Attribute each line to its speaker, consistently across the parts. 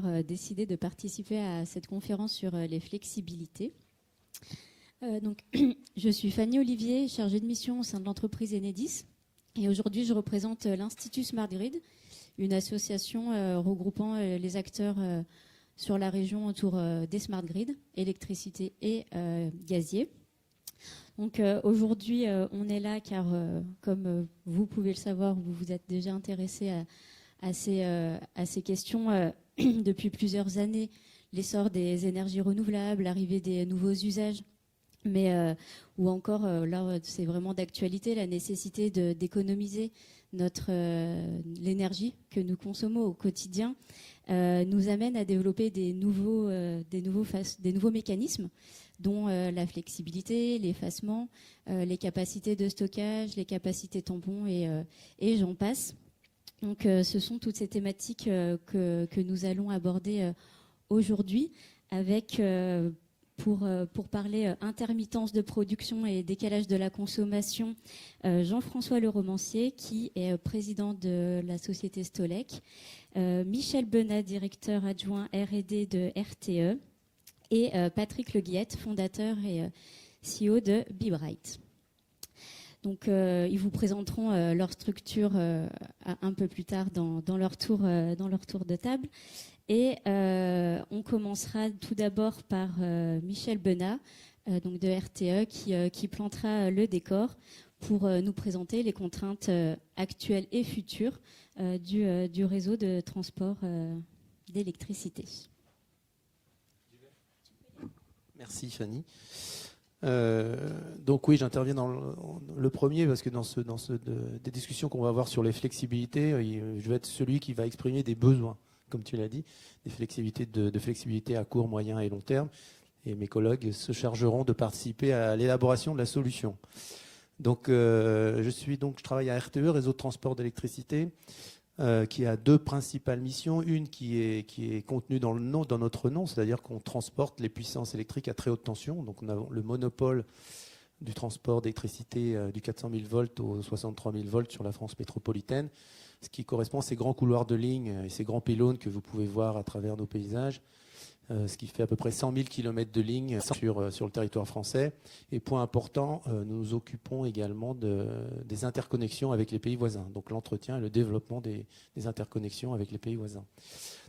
Speaker 1: d'avoir décidé de participer à cette conférence sur les flexibilités. Donc, je suis Fanny Olivier, chargée de mission au sein de l'entreprise Enedis. Et aujourd'hui, je représente l'Institut Smart Grid, une association regroupant les acteurs sur la région autour des smart grids, électricité et gazier. Donc aujourd'hui, on est là car, comme vous pouvez le savoir, vous vous êtes déjà intéressé à ces questions depuis plusieurs années. L'essor des énergies renouvelables, l'arrivée des nouveaux usages, mais ou encore, là, c'est vraiment d'actualité, la nécessité d'économiser l'énergie que nous consommons au quotidien nous amène à développer des nouveaux mécanismes, dont la flexibilité, l'effacement, les capacités de stockage, les capacités tampons et j'en passe. Donc, ce sont toutes ces thématiques que nous allons aborder aujourd'hui avec, pour parler intermittence de production et décalage de la consommation, Jean-François Leromancier, qui est président de la société Stolec, Michel Benat, directeur adjoint R&D de RTE, et Patrick Le Guillette, fondateur et CEO de Be-Bright. Donc, ils vous présenteront leur structure un peu plus tard dans leur tour de table. Et on commencera tout d'abord par Michel Benat, donc de RTE, qui plantera le décor pour nous présenter les contraintes actuelles et futures du réseau de transport d'électricité.
Speaker 2: Merci Fanny. Donc oui, j'interviens dans le premier parce que des discussions qu'on va avoir sur les flexibilités, je vais être celui qui va exprimer des besoins, comme tu l'as dit, des flexibilités de flexibilité à court, moyen et long terme. Et mes collègues se chargeront de participer à l'élaboration de la solution. Donc, je travaille à RTE, Réseau de transport d'électricité, qui a deux principales missions. Une qui est contenue dans notre nom, c'est-à-dire qu'on transporte les puissances électriques à très haute tension. Donc, on a le monopole du transport d'électricité du 400 000 volts au 63 000 volts sur la France métropolitaine, ce qui correspond à ces grands couloirs de ligne et ces grands pylônes que vous pouvez voir à travers nos paysages, ce qui fait à peu près 100 000 km de ligne sur le territoire français. Et point important, nous nous occupons également des interconnexions avec les pays voisins, donc l'entretien et le développement des interconnexions avec les pays voisins.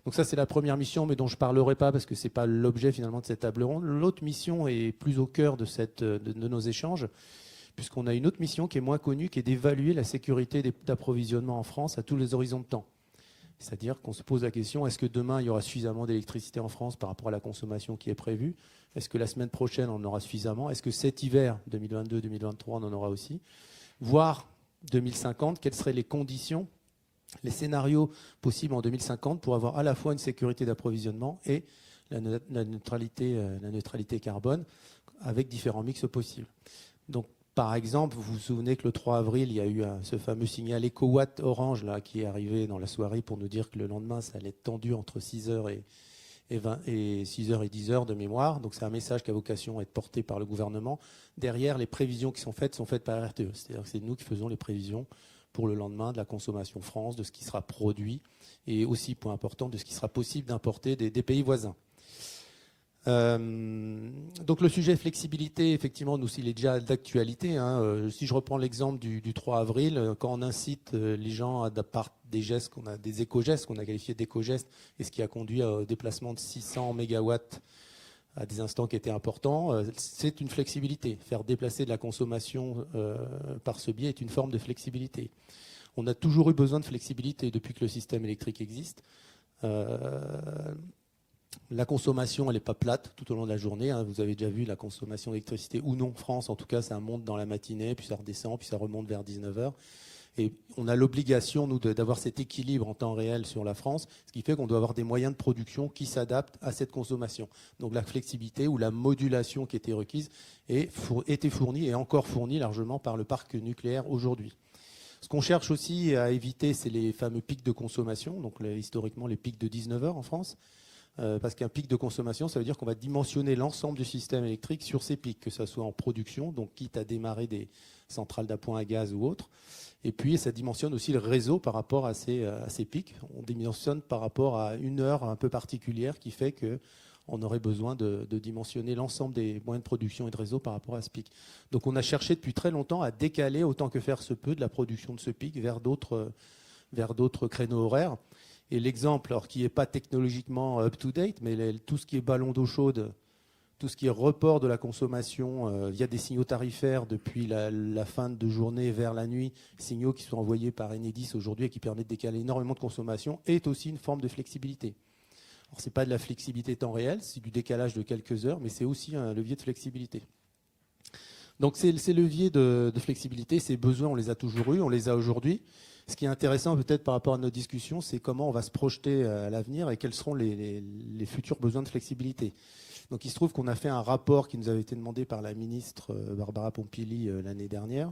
Speaker 2: Donc ça, c'est la première mission, mais dont je ne parlerai pas parce que ce n'est pas l'objet finalement de cette table ronde. L'autre mission est plus au cœur de nos échanges, puisqu'on a une autre mission qui est moins connue, qui est d'évaluer la sécurité d'approvisionnement en France à tous les horizons de temps. C'est-à-dire qu'on se pose la question, est-ce que demain, il y aura suffisamment d'électricité en France par rapport à la consommation qui est prévue? Est-ce que la semaine prochaine, on en aura suffisamment? Est-ce que cet hiver, 2022-2023, on en aura aussi? Voire 2050, quelles seraient les conditions, les scénarios possibles en 2050 pour avoir à la fois une sécurité d'approvisionnement et la neutralité carbone avec différents mix possibles. Donc, par exemple, vous vous souvenez que le 3 avril, il y a eu ce fameux signal EcoWatt Orange là, qui est arrivé dans la soirée pour nous dire que le lendemain, ça allait être tendu entre 6h et 6h et 10h de mémoire. Donc c'est un message qui a vocation à être porté par le gouvernement. Derrière, les prévisions qui sont faites par RTE. C'est-à-dire que c'est nous qui faisons les prévisions pour le lendemain de la consommation France, de ce qui sera produit et aussi, point important, de ce qui sera possible d'importer des pays voisins. Donc le sujet flexibilité, effectivement, nous, il est déjà d'actualité. Si je reprends l'exemple du 3 avril, quand on incite les gens à part des gestes, des éco-gestes qu'on a qualifiés d'éco-gestes, et ce qui a conduit au déplacement de 600 mégawatts à des instants qui étaient importants, c'est une flexibilité. Faire déplacer de la consommation par ce biais est une forme de flexibilité. On a toujours eu besoin de flexibilité depuis que le système électrique existe. La consommation, elle n'est pas plate tout au long de la journée. Vous avez déjà vu la consommation d'électricité ou non en France. En tout cas, ça monte dans la matinée, puis ça redescend, puis ça remonte vers 19h. Et on a l'obligation, nous, d'avoir cet équilibre en temps réel sur la France, ce qui fait qu'on doit avoir des moyens de production qui s'adaptent à cette consommation. Donc la flexibilité ou la modulation qui était requise était fournie et encore fournie largement par le parc nucléaire aujourd'hui. Ce qu'on cherche aussi à éviter, c'est les fameux pics de consommation, donc historiquement les pics de 19h en France. parce qu'un pic de consommation, ça veut dire qu'on va dimensionner l'ensemble du système électrique sur ces pics, que ce soit en production, donc quitte à démarrer des centrales d'appoint à gaz ou autres. Et puis, ça dimensionne aussi le réseau par rapport à ces pics. On dimensionne par rapport à une heure un peu particulière qui fait qu'on aurait besoin de dimensionner l'ensemble des moyens de production et de réseau par rapport à ce pic. Donc, on a cherché depuis très longtemps à décaler autant que faire se peut de la production de ce pic vers d'autres créneaux horaires. Et l'exemple, alors qui n'est pas technologiquement up-to-date, mais tout ce qui est ballon d'eau chaude, tout ce qui est report de la consommation via des signaux tarifaires depuis la fin de journée vers la nuit, signaux qui sont envoyés par Enedis aujourd'hui et qui permettent de décaler énormément de consommation, est aussi une forme de flexibilité. Alors, ce n'est pas de la flexibilité temps réel, c'est du décalage de quelques heures, mais c'est aussi un levier de flexibilité. Donc ces leviers de flexibilité, ces besoins, on les a toujours eus, on les a aujourd'hui. Ce qui est intéressant peut-être par rapport à notre discussion, c'est comment on va se projeter à l'avenir et quels seront les futurs besoins de flexibilité. Donc il se trouve qu'on a fait un rapport qui nous avait été demandé par la ministre Barbara Pompili l'année dernière.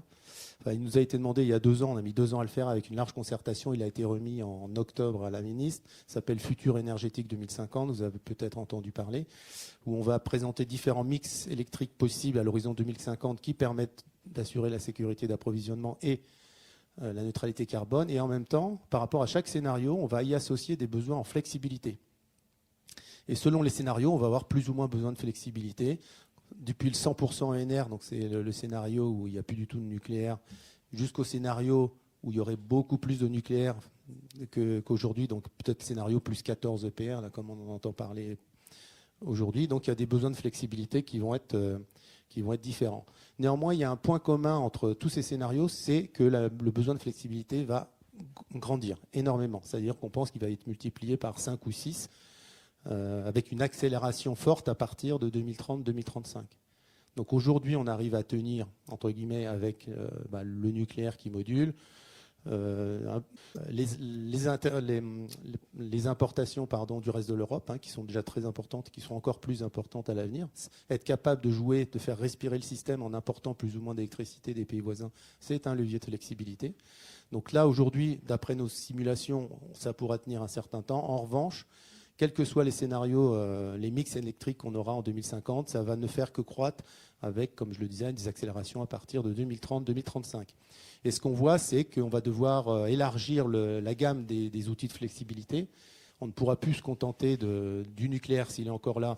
Speaker 2: Enfin, il nous a été demandé il y a 2 ans, on a mis 2 ans à le faire avec une large concertation. Il a été remis en octobre à la ministre. Ça s'appelle Futur énergétique 2050, vous avez peut-être entendu parler, où on va présenter différents mix électriques possibles à l'horizon 2050 qui permettent d'assurer la sécurité d'approvisionnement et la neutralité carbone. Et en même temps, par rapport à chaque scénario, on va y associer des besoins en flexibilité. Et selon les scénarios, on va avoir plus ou moins besoin de flexibilité. Depuis le 100% ENR, donc c'est le scénario où il n'y a plus du tout de nucléaire, jusqu'au scénario où il y aurait beaucoup plus de nucléaire qu'aujourd'hui, donc peut-être scénario plus 14 EPR, là, comme on en entend parler aujourd'hui. Donc il y a des besoins de flexibilité qui vont être différents. Néanmoins, il y a un point commun entre tous ces scénarios, c'est que le besoin de flexibilité va grandir énormément. C'est-à-dire qu'on pense qu'il va être multiplié par 5 ou 6 avec une accélération forte à partir de 2030-2035. Donc aujourd'hui, on arrive à tenir, entre guillemets, avec le nucléaire qui module, les importations du reste de l'Europe, qui sont déjà très importantes, qui seront encore plus importantes à l'avenir. Être capable de jouer, de faire respirer le système en important plus ou moins d'électricité des pays voisins, c'est un levier de flexibilité. Donc là, aujourd'hui, d'après nos simulations, ça pourra tenir un certain temps. En revanche, quels que soient les scénarios, les mix électriques qu'on aura en 2050, ça va ne faire que croître avec, comme je le disais, des accélérations à partir de 2030-2035. Et ce qu'on voit, c'est qu'on va devoir élargir la gamme des outils de flexibilité. On ne pourra plus se contenter du nucléaire s'il est encore là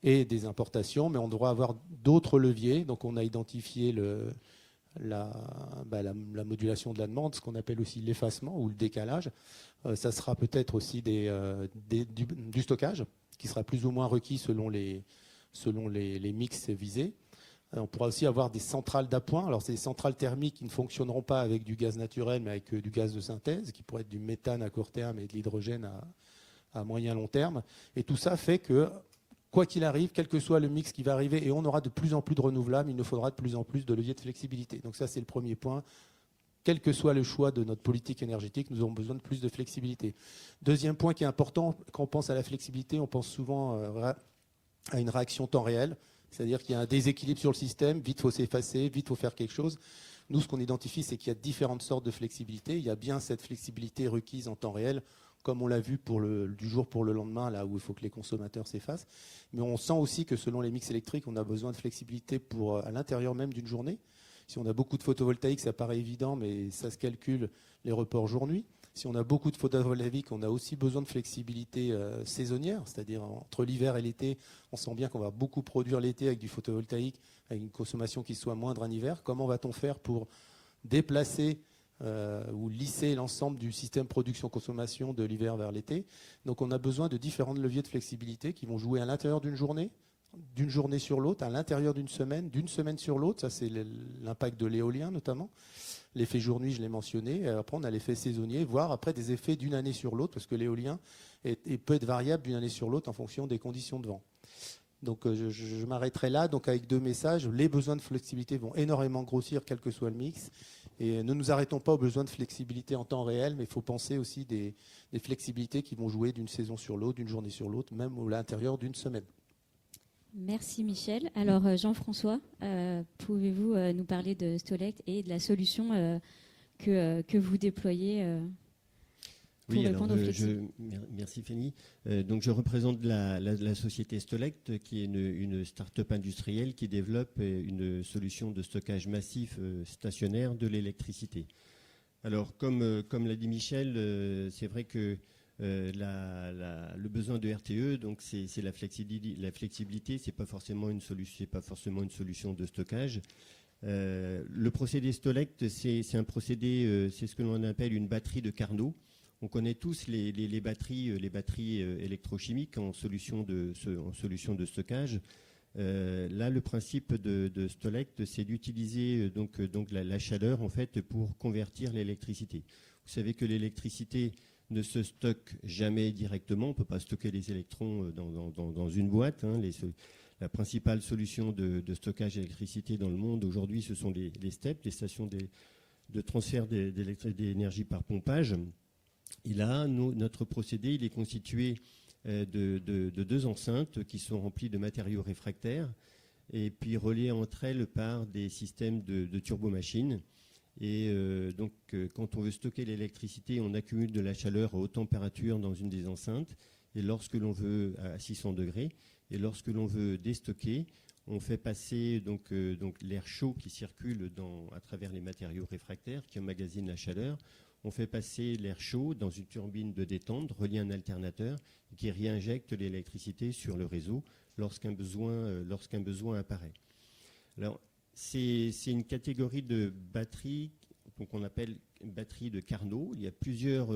Speaker 2: et des importations, mais on devra avoir d'autres leviers. Donc on a identifié la modulation de la demande, ce qu'on appelle aussi l'effacement ou le décalage. Ça sera peut-être aussi du stockage qui sera plus ou moins requis selon les mix visés. On pourra aussi avoir des centrales d'appoint. Alors c'est des centrales thermiques qui ne fonctionneront pas avec du gaz naturel mais avec du gaz de synthèse qui pourrait être du méthane à court terme et de l'hydrogène à moyen long terme. Et tout ça fait que quoi qu'il arrive, quel que soit le mix qui va arriver, et on aura de plus en plus de renouvelables, il nous faudra de plus en plus de leviers de flexibilité. Donc ça, c'est le premier point. Quel que soit le choix de notre politique énergétique, nous aurons besoin de plus de flexibilité. Deuxième point qui est important, quand on pense à la flexibilité, on pense souvent à une réaction temps réel. C'est-à-dire qu'il y a un déséquilibre sur le système, vite il faut s'effacer, vite il faut faire quelque chose. Nous, ce qu'on identifie, c'est qu'il y a différentes sortes de flexibilité. Il y a bien cette flexibilité requise en temps réel, comme on l'a vu du jour pour le lendemain, là où il faut que les consommateurs s'effacent. Mais on sent aussi que selon les mix électriques, on a besoin de flexibilité à l'intérieur même d'une journée. Si on a beaucoup de photovoltaïque, ça paraît évident, mais ça se calcule les reports jour-nuit. Si on a beaucoup de photovoltaïque, on a aussi besoin de flexibilité saisonnière, c'est-à-dire entre l'hiver et l'été, on sent bien qu'on va beaucoup produire l'été avec du photovoltaïque, avec une consommation qui soit moindre en hiver. Comment va-t-on faire pour déplacer ou lisser l'ensemble du système production-consommation de l'hiver vers l'été? Donc on a besoin de différents leviers de flexibilité qui vont jouer à l'intérieur d'une journée sur l'autre, à l'intérieur d'une semaine sur l'autre. Ça, c'est l'impact de l'éolien notamment. L'effet jour-nuit, je l'ai mentionné. Après, on a l'effet saisonnier, voire après des effets d'une année sur l'autre, parce que l'éolien peut être variable d'une année sur l'autre en fonction des conditions de vent. Donc, je m'arrêterai là. Donc, avec 2 messages, les besoins de flexibilité vont énormément grossir, quel que soit le mix. Et ne nous arrêtons pas aux besoins de flexibilité en temps réel, mais il faut penser aussi des flexibilités qui vont jouer d'une saison sur l'autre, d'une journée sur l'autre, même à l'intérieur d'une semaine.
Speaker 1: Merci Michel. Alors Jean-François, pouvez-vous nous parler de Stolect et de la solution que vous déployez pour répondre aux flexibilités.
Speaker 3: Merci Fanny. Donc je représente la société Stolect, qui est une start-up industrielle qui développe une solution de stockage massif stationnaire de l'électricité. Alors comme l'a dit Michel, c'est vrai que le besoin de RTE, donc c'est la flexibilité, c'est pas forcément une solution de stockage. Le procédé Stolect, c'est un procédé, c'est ce que l'on appelle une batterie de Carnot. On connaît tous les batteries électrochimiques en solution de stockage. Là, le principe de Stolect, c'est d'utiliser donc la chaleur en fait pour convertir l'électricité. Vous savez que l'électricité ne se stocke jamais directement. On ne peut pas stocker les électrons dans une boîte. Hein. La principale solution de stockage d'électricité dans le monde aujourd'hui, ce sont les STEP, les stations de transfert d'énergie par pompage. Et là, notre procédé, il est constitué de 2 enceintes qui sont remplies de matériaux réfractaires et puis reliées entre elles par des systèmes de turbomachines. Et donc, quand on veut stocker l'électricité, on accumule de la chaleur à haute température dans une des enceintes. Et lorsque l'on veut à 600 degrés, et lorsque l'on veut déstocker, on fait passer donc l'air chaud qui circule à travers les matériaux réfractaires qui emmagasinent la chaleur. On fait passer l'air chaud dans une turbine de détente reliée à un alternateur qui réinjecte l'électricité sur le réseau lorsqu'un besoin apparaît. Alors, c'est une catégorie de batteries qu'on appelle batterie de Carnot. Il y a plusieurs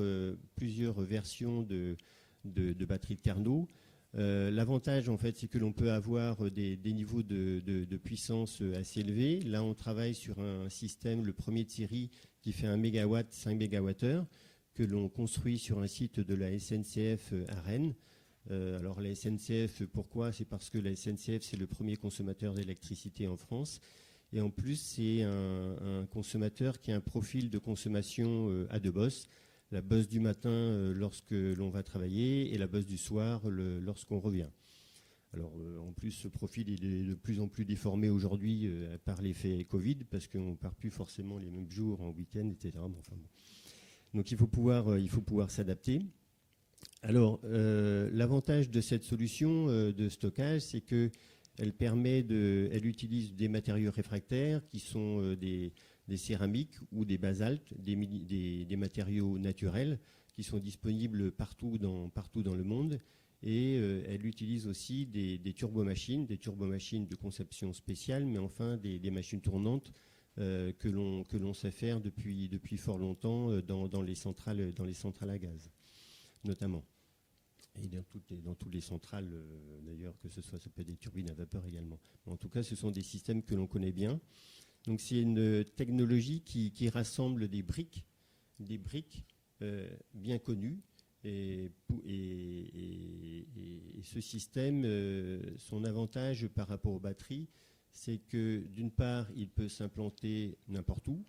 Speaker 3: versions de batteries de Carnot. L'avantage, en fait, c'est que l'on peut avoir des niveaux de puissance assez élevés. Là, on travaille sur un système, le premier de série, qui fait 1 MW, 5 MWh, que l'on construit sur un site de la SNCF à Rennes. Alors la SNCF, pourquoi ? C'est parce que la SNCF, c'est le premier consommateur d'électricité en France. Et en plus, c'est un consommateur qui a un profil de consommation à 2 bosses. La bosse du matin lorsque l'on va travailler et la bosse du soir lorsqu'on revient. Alors en plus, ce profil il est de plus en plus déformé aujourd'hui par l'effet Covid, parce qu'on ne part plus forcément les mêmes jours en week-end, etc. Donc il faut pouvoir s'adapter. Alors l'avantage de cette solution de stockage, c'est que elle utilise des matériaux réfractaires qui sont des céramiques ou des basaltes, des matériaux naturels qui sont disponibles partout dans le monde. Et elle utilise aussi des turbomachines de conception spéciale, mais enfin des machines tournantes que l'on sait faire depuis fort longtemps dans les centrales à gaz, notamment. Et dans toutes les centrales, d'ailleurs, que ça peut être des turbines à vapeur également. Mais en tout cas, ce sont des systèmes que l'on connaît bien. Donc c'est une technologie qui rassemble des briques bien connues. Et ce système, son avantage par rapport aux batteries, c'est que d'une part, il peut s'implanter n'importe où.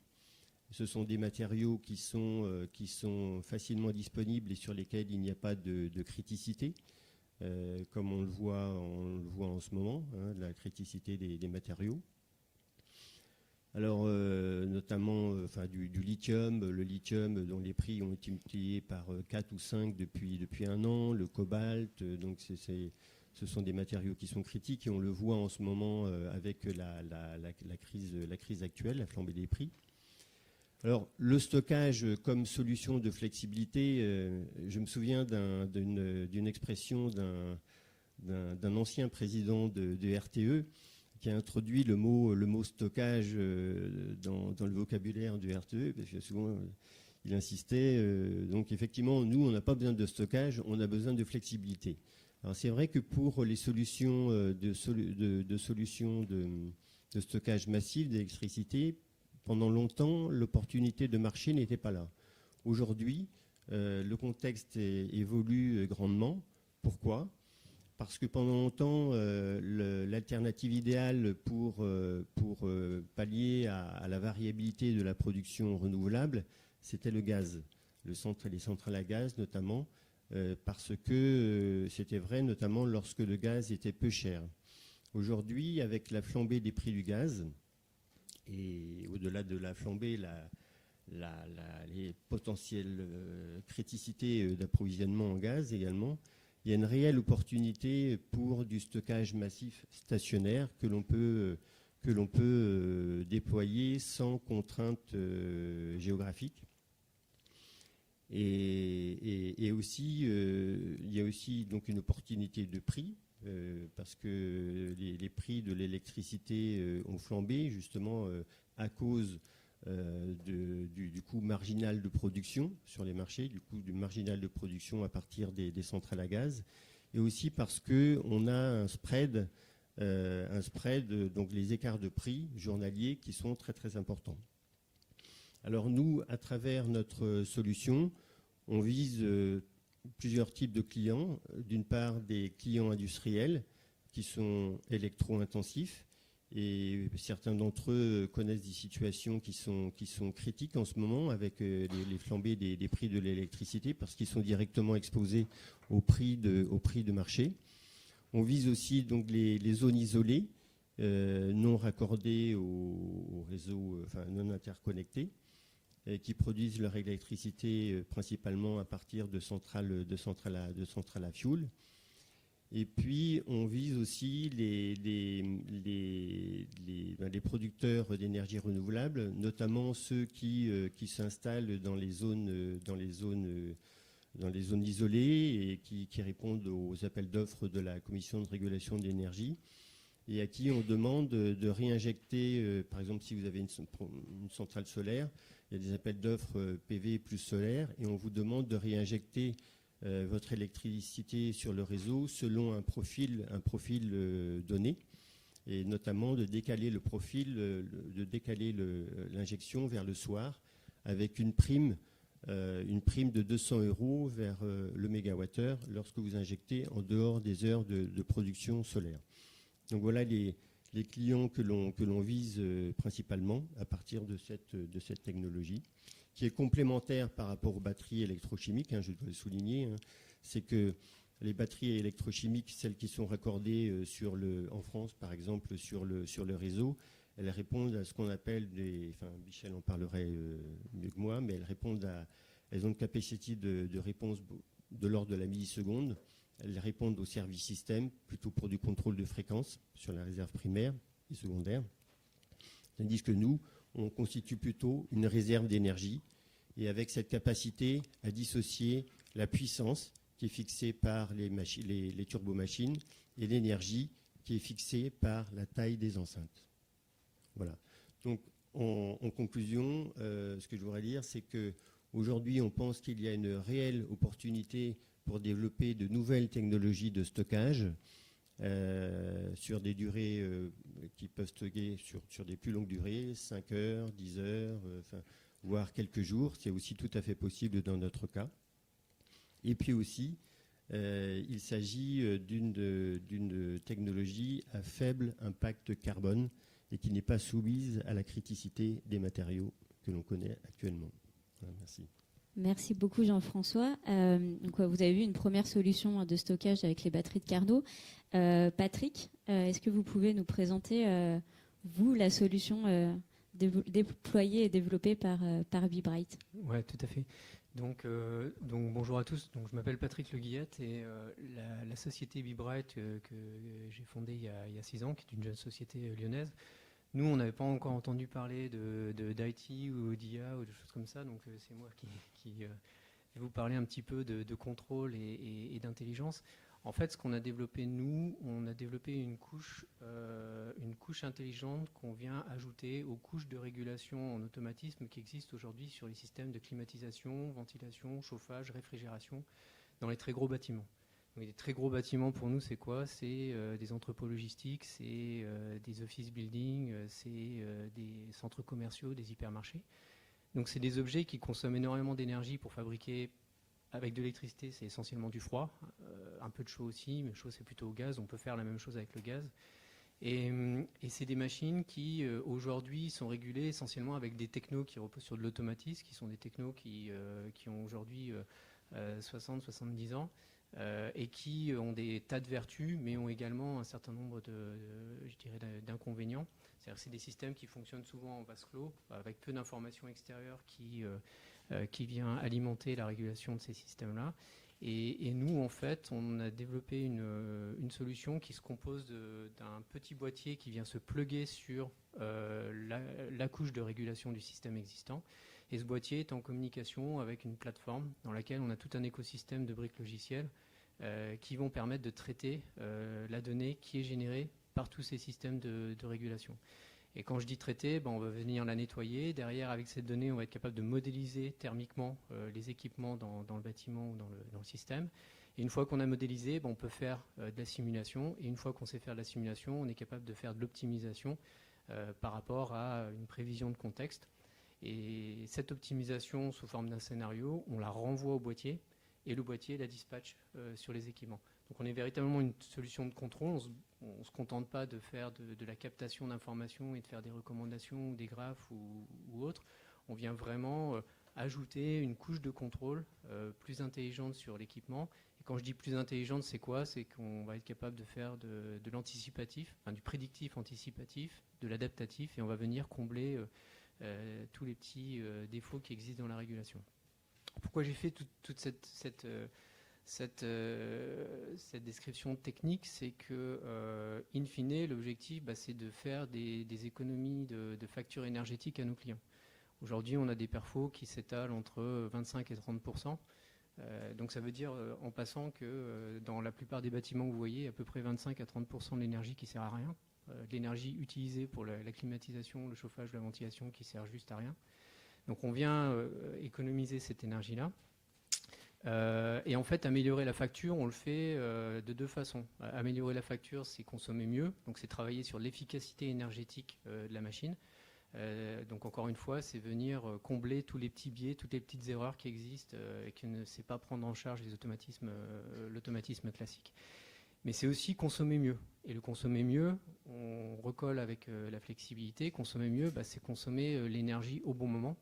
Speaker 3: Ce sont des matériaux qui sont facilement disponibles et sur lesquels il n'y a pas de criticité, comme on le voit en ce moment, hein, la criticité des matériaux. Alors, notamment du lithium, le lithium dont les prix ont été multipliés par 4 ou 5 depuis 1 an, le cobalt, donc ce sont des matériaux qui sont critiques et on le voit en ce moment avec la crise actuelle, la flambée des prix. Alors, le stockage comme solution de flexibilité, je me souviens d'une expression d'un ancien président de RTE qui a introduit le mot stockage dans le vocabulaire du RTE, parce que souvent il insistait. Donc effectivement, nous, on n'a pas besoin de stockage, on a besoin de flexibilité. Alors c'est vrai que pour les solutions de stockage massif d'électricité, pendant longtemps, l'opportunité de marché n'était pas là. Aujourd'hui, le contexte évolue grandement. Pourquoi ? Parce que pendant longtemps, l'alternative idéale pour pallier à la variabilité de la production renouvelable, c'était le gaz, les centrales à gaz notamment, parce que c'était vrai notamment lorsque le gaz était peu cher. Aujourd'hui, avec la flambée des prix du gaz, et au-delà de la flambée, les potentielles criticités d'approvisionnement en gaz également, il y a une réelle opportunité pour du stockage massif stationnaire que l'on peut déployer sans contrainte géographique. Et aussi, il y a aussi donc une opportunité de prix, parce que les prix de l'électricité ont flambé justement à cause du coût marginal de production sur les marchés, du coût du marginal de production à partir des centrales à gaz, et aussi parce qu'on a un spread, donc les écarts de prix journaliers qui sont très très importants. Alors nous, à travers notre solution, on vise plusieurs types de clients. D'une part, des clients industriels qui sont électro-intensifs, et certains d'entre eux connaissent des situations qui sont critiques en ce moment avec les flambées des prix de l'électricité parce qu'ils sont directement exposés au prix de marché. On vise aussi donc les zones isolées, non raccordées au réseau, enfin non interconnectées, qui produisent leur électricité principalement à partir de centrales à fioul. Et puis, on vise aussi les producteurs d'énergie renouvelable, notamment ceux qui s'installent dans les zones isolées et qui répondent aux appels d'offres de la Commission de régulation de l'énergie, et à qui on demande de réinjecter, par exemple, si vous avez une centrale solaire, il y a des appels d'offres PV plus solaire, et on vous demande de réinjecter votre électricité sur le réseau selon un profil donné, et notamment de décaler l'injection vers le soir avec une prime de 200 € vers le mégawattheure lorsque vous injectez en dehors des heures de production solaire. Donc voilà les clients que l'on vise principalement à partir de cette technologie, qui est complémentaire par rapport aux batteries électrochimiques, je dois le souligner. C'est que les batteries électrochimiques, celles qui sont raccordées en France par exemple sur le réseau, elles répondent à ce qu'on appelle Michel en parlerait mieux que moi, mais elles ont une capacité de réponse de l'ordre de la milliseconde. Elles répondent au service système, plutôt pour du contrôle de fréquence sur la réserve primaire et secondaire. Tandis que nous, on constitue plutôt une réserve d'énergie, et avec cette capacité à dissocier la puissance qui est fixée par les turbomachines et l'énergie qui est fixée par la taille des enceintes. Voilà. Donc, en conclusion, ce que je voudrais dire, c'est qu'aujourd'hui, on pense qu'il y a une réelle opportunité pour développer de nouvelles technologies de stockage sur des durées qui peuvent stocker sur des plus longues durées, 5 heures, 10 heures, voire quelques jours. C'est aussi tout à fait possible dans notre cas. Et puis aussi, il s'agit d'une technologie à faible impact carbone et qui n'est pas soumise à la criticité des matériaux que l'on connaît actuellement. Voilà, merci.
Speaker 1: Merci beaucoup Jean-François. Donc, vous avez vu une première solution de stockage avec les batteries de Carnot. Patrick, est-ce que vous pouvez nous présenter, vous, la solution déployée et développée par Be-Bright?
Speaker 4: Oui, tout à fait. Donc bonjour à tous. Donc, je m'appelle Patrick Le Guillette, et la société Be-Bright que j'ai fondée il y a 6 ans, qui est une jeune société lyonnaise. Nous, on n'avait pas encore entendu parler d'IT ou d'IA ou de choses comme ça, donc c'est moi qui vais vous parler un petit peu de contrôle et d'intelligence. En fait, ce qu'on a développé, nous, on a développé une couche intelligente qu'on vient ajouter aux couches de régulation en automatisme qui existent aujourd'hui sur les systèmes de climatisation, ventilation, chauffage, réfrigération dans les très gros bâtiments. Donc, les très gros bâtiments, pour nous, c'est quoi? C'est des entrepôts logistiques, c'est des office buildings, c'est des centres commerciaux, des hypermarchés. Donc, c'est des objets qui consomment énormément d'énergie pour fabriquer. Avec de l'électricité, c'est essentiellement du froid, un peu de chaud aussi, mais le chaud, c'est plutôt au gaz. On peut faire la même chose avec le gaz. Et c'est des machines qui, aujourd'hui, sont régulées essentiellement avec des technos qui reposent sur de l'automatisme, qui sont des technos qui ont aujourd'hui 60-70 ans. Et qui ont des tas de vertus, mais ont également un certain nombre d'inconvénients. C'est-à-dire que c'est des systèmes qui fonctionnent souvent en vase clos, avec peu d'informations extérieures qui vient alimenter la régulation de ces systèmes-là. Et nous, en fait, on a développé une solution qui se compose d'un petit boîtier qui vient se plugger sur la couche de régulation du système existant. Et ce boîtier est en communication avec une plateforme dans laquelle on a tout un écosystème de briques logicielles qui vont permettre de traiter la donnée qui est générée par tous ces systèmes de régulation. Et quand je dis traiter, on va venir la nettoyer. Derrière, avec cette donnée, on va être capable de modéliser thermiquement les équipements dans le bâtiment ou dans le système. Et une fois qu'on a modélisé, on peut faire de la simulation. Et une fois qu'on sait faire de la simulation, on est capable de faire de l'optimisation par rapport à une prévision de contexte. Et cette optimisation sous forme d'un scénario, on la renvoie au boîtier et le boîtier la dispatche sur les équipements. Donc on est véritablement une solution de contrôle. On ne se contente pas de faire de la captation d'informations et de faire des recommandations ou des graphes ou autres. On vient vraiment ajouter une couche de contrôle plus intelligente sur l'équipement. Et quand je dis plus intelligente, c'est quoi? C'est qu'on va être capable de faire de l'anticipatif, du prédictif anticipatif, de l'adaptatif, et on va venir combler tous les petits défauts qui existent dans la régulation. Pourquoi j'ai fait toute cette description technique? C'est que, in fine, l'objectif, c'est de faire des économies de factures énergétiques à nos clients. Aujourd'hui, on a des perfos qui s'étalent entre 25 et 30%. Donc ça veut dire, en passant, que dans la plupart des bâtiments que vous voyez, à peu près 25 à 30% de l'énergie qui ne sert à rien. L'énergie utilisée pour la climatisation, le chauffage, la ventilation qui sert juste à rien. Donc on vient économiser cette énergie-là. Et en fait, améliorer la facture, on le fait de deux façons. Améliorer la facture, c'est consommer mieux. Donc c'est travailler sur l'efficacité énergétique de la machine. Donc encore une fois, c'est venir combler tous les petits biais, toutes les petites erreurs qui existent et qui ne sait pas prendre en charge l'automatisme classique. Mais c'est aussi consommer mieux. Et le consommer mieux, on recolle avec la flexibilité. Consommer mieux, c'est consommer l'énergie au bon moment.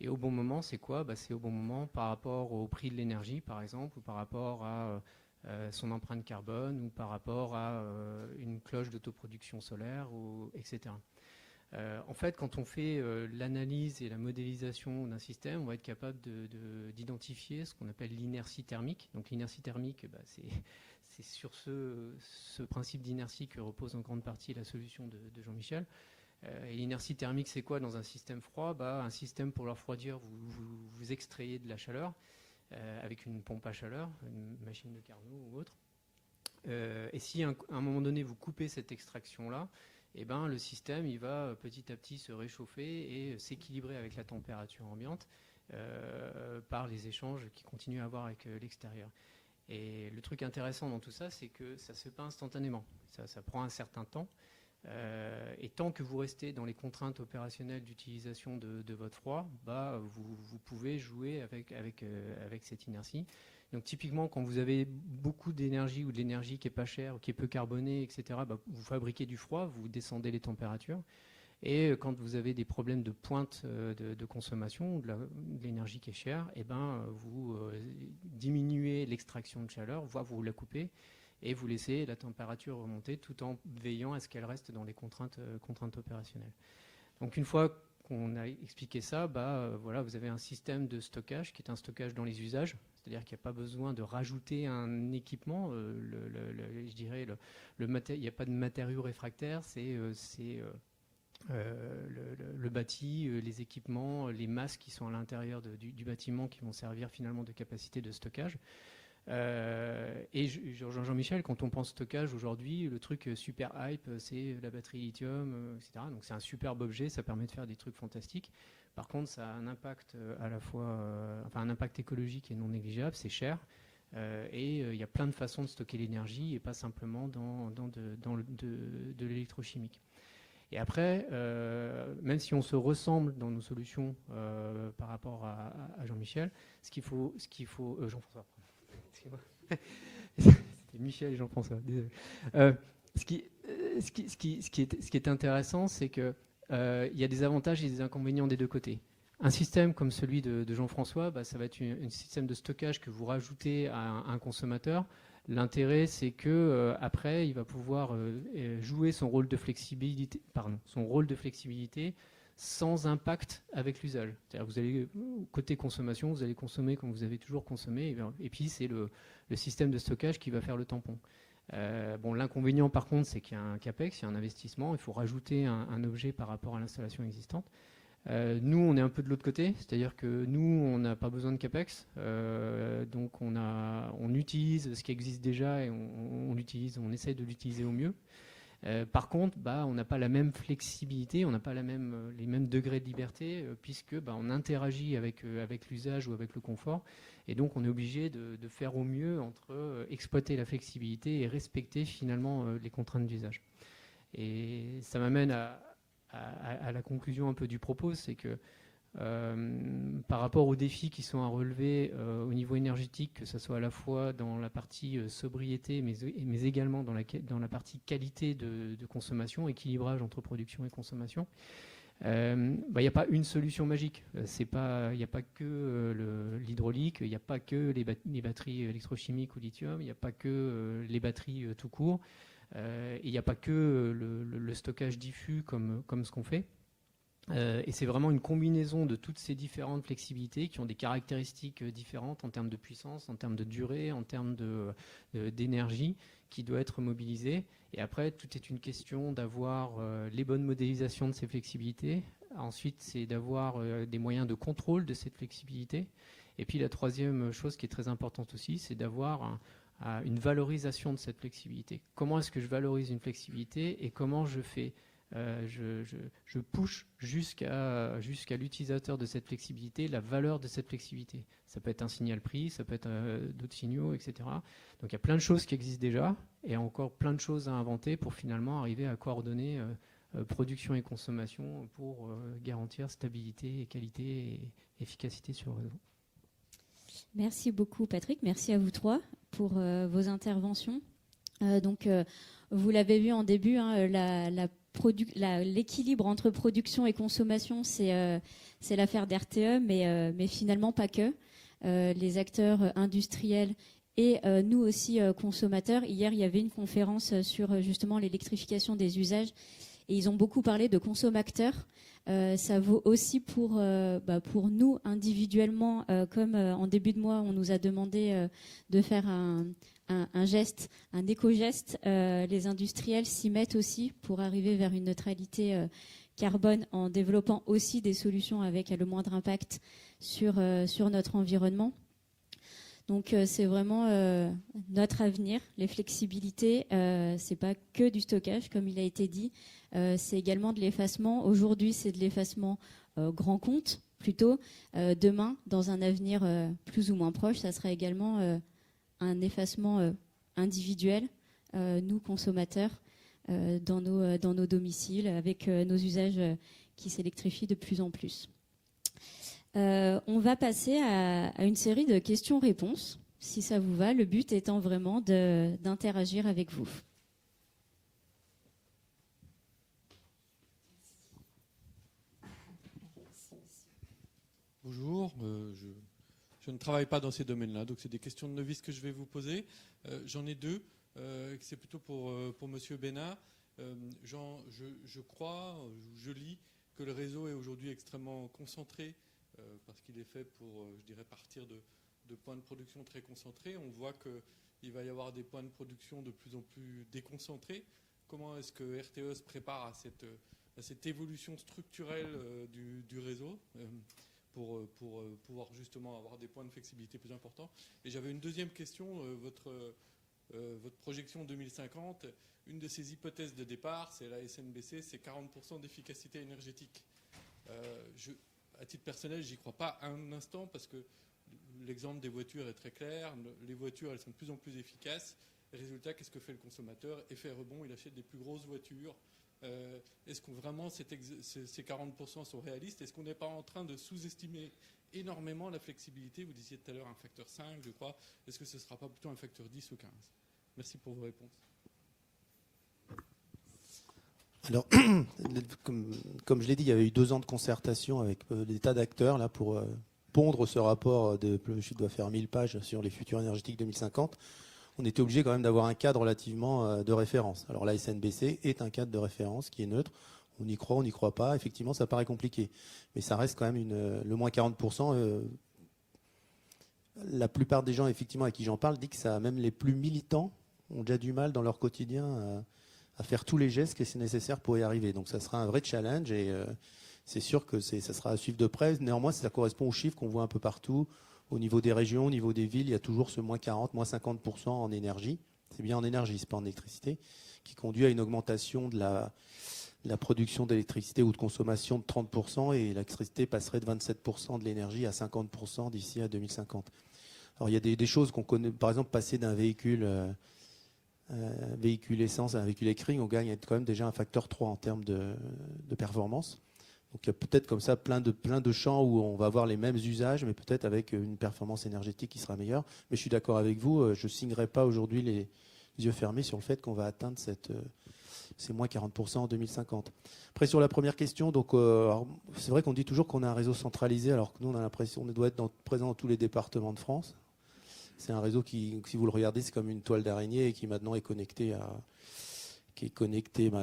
Speaker 4: Et au bon moment, c'est quoi? C'est au bon moment par rapport au prix de l'énergie, par exemple, ou par rapport à son empreinte carbone, ou par rapport à une cloche d'autoproduction solaire, etc. En fait, quand on fait l'analyse et la modélisation d'un système, on va être capable d'identifier ce qu'on appelle l'inertie thermique. Donc l'inertie thermique, c'est sur ce principe d'inertie que repose en grande partie la solution de Jean-Michel. Et l'inertie thermique, c'est quoi dans un système froid? Un système, pour le refroidir, vous extrayez de la chaleur avec une pompe à chaleur, une machine de Carnot ou autre. Et si à un moment donné, vous coupez cette extraction-là, le système il va petit à petit se réchauffer et s'équilibrer avec la température ambiante par les échanges qu'il continue à avoir avec l'extérieur. Et le truc intéressant dans tout ça, c'est que ça ne se fait pas instantanément. Ça prend un certain temps. Et tant que vous restez dans les contraintes opérationnelles d'utilisation de votre froid, vous pouvez jouer avec cette inertie. Donc typiquement, quand vous avez beaucoup d'énergie ou de l'énergie qui est pas chère, ou qui est peu carbonée, etc., vous fabriquez du froid, vous descendez les températures. Et quand vous avez des problèmes de pointe de consommation, de l'énergie qui est chère, vous diminuez l'extraction de chaleur, voire vous la coupez, et vous laissez la température remonter tout en veillant à ce qu'elle reste dans les contraintes opérationnelles. Donc une fois qu'on a expliqué ça, vous avez un système de stockage qui est un stockage dans les usages, c'est-à-dire qu'il n'y a pas besoin de rajouter un équipement. Je dirais, il n'y a pas de matériaux réfractaires, c'est le bâti, les équipements, les masses qui sont à l'intérieur du bâtiment qui vont servir finalement de capacité de stockage. Et Jean-Michel, quand on pense stockage aujourd'hui, le truc super hype, c'est la batterie lithium, etc. Donc c'est un superbe objet, ça permet de faire des trucs fantastiques. Par contre, ça a un impact à la fois, un impact écologique et non négligeable, c'est cher. Et il y a plein de façons de stocker l'énergie et pas simplement dans de l'électrochimique. Et après, même si on se ressemble dans nos solutions par rapport à Jean-Michel, ce qu'il faut Jean-François. C'était Michel et Jean-François, désolé. Ce qui est intéressant, c'est qu'il y a des avantages et des inconvénients des deux côtés. Un système comme celui de Jean-François, ça va être un système de stockage que vous rajoutez à un consommateur. L'intérêt, c'est que après, il va pouvoir jouer son rôle de flexibilité, sans impact avec l'usage. C'est-à-dire que vous allez, côté consommation, vous allez consommer comme vous avez toujours consommé, et puis c'est le système de stockage qui va faire le tampon. L'inconvénient, par contre, c'est qu'il y a un CAPEX, il y a un investissement, il faut rajouter un objet par rapport à l'installation existante. Nous, on est un peu de l'autre côté, c'est-à-dire que nous, on n'a pas besoin de CAPEX, donc on utilise ce qui existe déjà et on essaye de l'utiliser au mieux. Par contre, on n'a pas la même flexibilité, on n'a pas les mêmes degrés de liberté, puisque on interagit avec l'usage ou avec le confort, et donc on est obligé de faire au mieux entre exploiter la flexibilité et respecter finalement les contraintes d'usage. Et ça m'amène à la conclusion un peu du propos, c'est que par rapport aux défis qui sont à relever au niveau énergétique, que ce soit à la fois dans la partie sobriété, mais également dans la partie qualité de consommation, équilibrage entre production et consommation, il n'y a pas une solution magique. Il n'y a pas que l'hydraulique, il n'y a pas que les batteries électrochimiques ou lithium, il n'y a pas que les batteries tout court, il n'y a pas que le stockage diffus comme ce qu'on fait. Et c'est vraiment une combinaison de toutes ces différentes flexibilités qui ont des caractéristiques différentes en termes de puissance, en termes de durée, en termes d'énergie qui doit être mobilisée. Et après, tout est une question d'avoir les bonnes modélisations de ces flexibilités. Ensuite, c'est d'avoir des moyens de contrôle de cette flexibilité. Et puis la troisième chose qui est très importante aussi, c'est d'avoir une valorisation de cette flexibilité. Comment est-ce que je valorise une flexibilité et comment je fais je push jusqu'à l'utilisateur de cette flexibilité, la valeur de cette flexibilité. Ça peut être un signal prix, ça peut être d'autres signaux, etc. Donc il y a plein de choses qui existent déjà et encore plein de choses à inventer pour finalement arriver à coordonner production et consommation pour garantir stabilité, et qualité et efficacité sur le réseau.
Speaker 1: Merci beaucoup Patrick, merci à vous trois pour vos interventions. Vous l'avez vu en début, l'équilibre entre production et consommation, c'est l'affaire d'RTE, mais finalement pas que. Les acteurs industriels et nous aussi consommateurs. Hier, il y avait une conférence sur justement l'électrification des usages et ils ont beaucoup parlé de consommateurs. Ça vaut aussi pour nous individuellement, comme en début de mois, on nous a demandé de faire un geste, un éco-geste. Les industriels s'y mettent aussi pour arriver vers une neutralité carbone en développant aussi des solutions avec le moindre impact sur notre environnement. Donc c'est vraiment notre avenir. Les flexibilités, c'est pas que du stockage, comme il a été dit. C'est également de l'effacement. Aujourd'hui, c'est de l'effacement grand compte, plutôt. Demain, dans un avenir plus ou moins proche, ça sera également un effacement individuel, nous consommateurs, dans nos domiciles, avec nos usages qui s'électrifient de plus en plus. On va passer à une série de questions-réponses, si ça vous va. Le but étant vraiment d'interagir avec vous.
Speaker 5: Bonjour, je ne travaille pas dans ces domaines-là, donc c'est des questions de novice que je vais vous poser. J'en ai deux, c'est plutôt pour Monsieur Bénat. Je crois, je lis que le réseau est aujourd'hui extrêmement concentré parce qu'il est fait pour, je dirais, partir de points de production très concentrés. On voit qu'il va y avoir des points de production de plus en plus déconcentrés. Comment est-ce que RTE se prépare à cette évolution structurelle du réseau pour pouvoir justement avoir des points de flexibilité plus importants? Et j'avais une deuxième question, votre projection 2050, une de ces hypothèses de départ, c'est la SNBC, c'est 40% d'efficacité énergétique. À titre personnel, j'y crois pas un instant parce que l'exemple des voitures est très clair. Les voitures, elles sont de plus en plus efficaces. Résultat, qu'est-ce que fait le consommateur? Effet rebond, il achète des plus grosses voitures. Est-ce que vraiment ces 40% sont réalistes? Est-ce qu'on n'est pas en train de sous-estimer énormément la flexibilité? Vous disiez tout à l'heure un facteur 5, je crois. Est-ce que ce ne sera pas plutôt un facteur 10 ou 15? Merci pour vos réponses.
Speaker 2: Alors, comme je l'ai dit, il y avait eu 2 ans de concertation avec des tas d'acteurs là, pour pondre ce rapport qui doit faire 1000 pages sur les futurs énergétiques 2050. on était obligé quand même d'avoir un cadre relativement de référence. Alors la SNBC est un cadre de référence qui est neutre. On y croit, on n'y croit pas. Effectivement, ça paraît compliqué. Mais ça reste quand même le moins 40%. La plupart des gens, effectivement, à qui j'en parle, disent que ça, même les plus militants ont déjà du mal dans leur quotidien à faire tous les gestes que c'est nécessaire pour y arriver. Donc ça sera un vrai challenge et c'est sûr que ça sera à suivre de près. Néanmoins, ça correspond aux chiffres qu'on voit un peu partout. Au niveau des régions, au niveau des villes, il y a toujours ce moins 40, moins 50% en énergie. C'est bien en énergie, c'est pas en électricité, qui conduit à une augmentation de la production d'électricité ou de consommation de 30% et l'électricité passerait de 27% de l'énergie à 50% d'ici à 2050. Alors il y a des choses qu'on connaît, par exemple passer d'un véhicule essence à un véhicule électrique, on gagne quand même déjà un facteur 3 en termes de performance. Donc il y a peut-être comme ça plein de champs où on va avoir les mêmes usages, mais peut-être avec une performance énergétique qui sera meilleure. Mais je suis d'accord avec vous, je ne signerai pas aujourd'hui les yeux fermés sur le fait qu'on va atteindre ces moins 40% en 2050. Après, sur la première question, donc c'est vrai qu'on dit toujours qu'on a un réseau centralisé, alors que nous, on a l'impression qu'on doit être présent dans tous les départements de France. C'est un réseau qui, si vous le regardez, c'est comme une toile d'araignée et qui maintenant est connecté à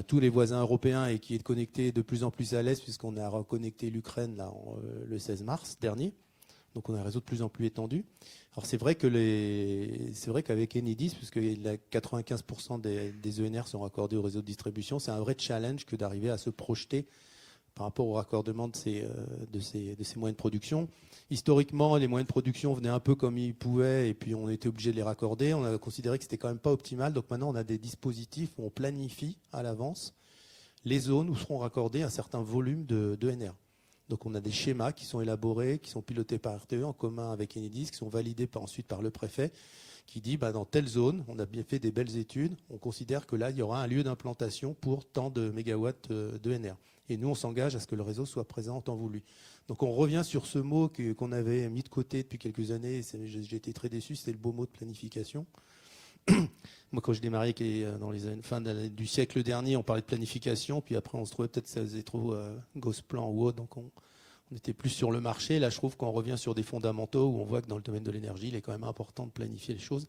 Speaker 2: tous les voisins européens et qui est connecté de plus en plus à l'Est, puisqu'on a reconnecté l'Ukraine là, le 16 mars dernier. Donc on a un réseau de plus en plus étendu. Alors c'est vrai qu'avec Enedis, puisque 95% des ENR sont raccordés au réseau de distribution, c'est un vrai challenge que d'arriver à se projeter par rapport au raccordement de ces moyens de production. Historiquement, les moyens de production venaient un peu comme ils pouvaient et puis on était obligé de les raccorder. On a considéré que c'était quand même pas optimal. Donc maintenant, on a des dispositifs où on planifie à l'avance les zones où seront raccordés un certain volume d'ENR. Donc on a des schémas qui sont élaborés, qui sont pilotés par RTE en commun avec Enedis, qui sont validés ensuite par le préfet, qui dit dans telle zone, on a bien fait des belles études, on considère que là, il y aura un lieu d'implantation pour tant de mégawatts d'ENR. Et nous, on s'engage à ce que le réseau soit présent en temps voulu. Donc on revient sur ce mot qu'on avait mis de côté depuis quelques années, j'ai été très déçu, c'était le beau mot de planification. Moi, quand je démarrais dans les fin du siècle dernier, on parlait de planification, puis après on se trouvait peut-être que ça faisait trop Gosplan ou autre, donc on était plus sur le marché. Là, je trouve qu'on revient sur des fondamentaux où on voit que dans le domaine de l'énergie, il est quand même important de planifier les choses.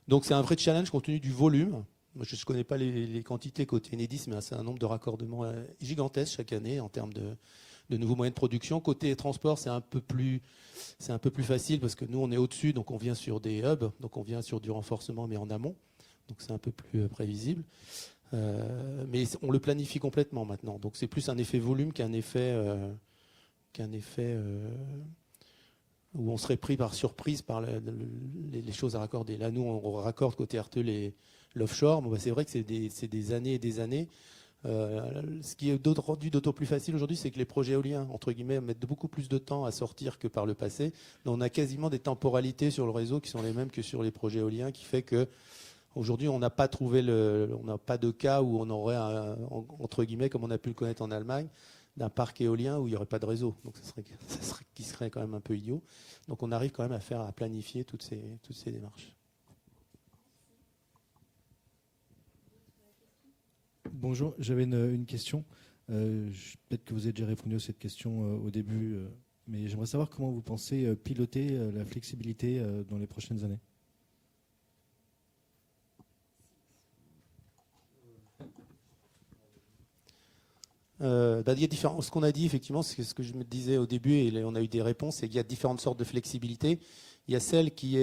Speaker 2: Donc c'est un vrai challenge compte tenu du volume. Moi, je ne connais pas les quantités côté Enedis, mais c'est un nombre de raccordements gigantesque chaque année en termes de nouveaux moyens de production. Côté transport, c'est un peu plus facile parce que nous, on est au-dessus, donc on vient sur des hubs, donc on vient sur du renforcement, mais en amont. Donc c'est un peu plus prévisible. Mais on le planifie complètement maintenant. Donc c'est plus un effet volume qu'un effet où on serait pris par surprise par les choses à raccorder. Là, nous, on raccorde côté RTE l'offshore. Bon, c'est vrai que c'est des années et des années. Ce qui est rendu d'autant plus facile aujourd'hui, c'est que les projets éoliens, entre guillemets, mettent beaucoup plus de temps à sortir que par le passé. Donc, on a quasiment des temporalités sur le réseau qui sont les mêmes que sur les projets éoliens, qui fait que aujourd'hui, on n'a pas de cas où on aurait, entre guillemets, comme on a pu le connaître en Allemagne, d'un parc éolien où il n'y aurait pas de réseau. Donc, qui serait quand même un peu idiot. Donc, on arrive quand même à planifier toutes ces démarches.
Speaker 6: Bonjour, j'avais une question. Peut-être que vous avez déjà répondu à cette question au début, mais j'aimerais savoir comment vous pensez piloter la flexibilité dans les prochaines années.
Speaker 2: Il y a ce qu'on a dit, effectivement, c'est ce que je me disais au début, et on a eu des réponses, c'est qu'il y a différentes sortes de flexibilité. Il y a celle qui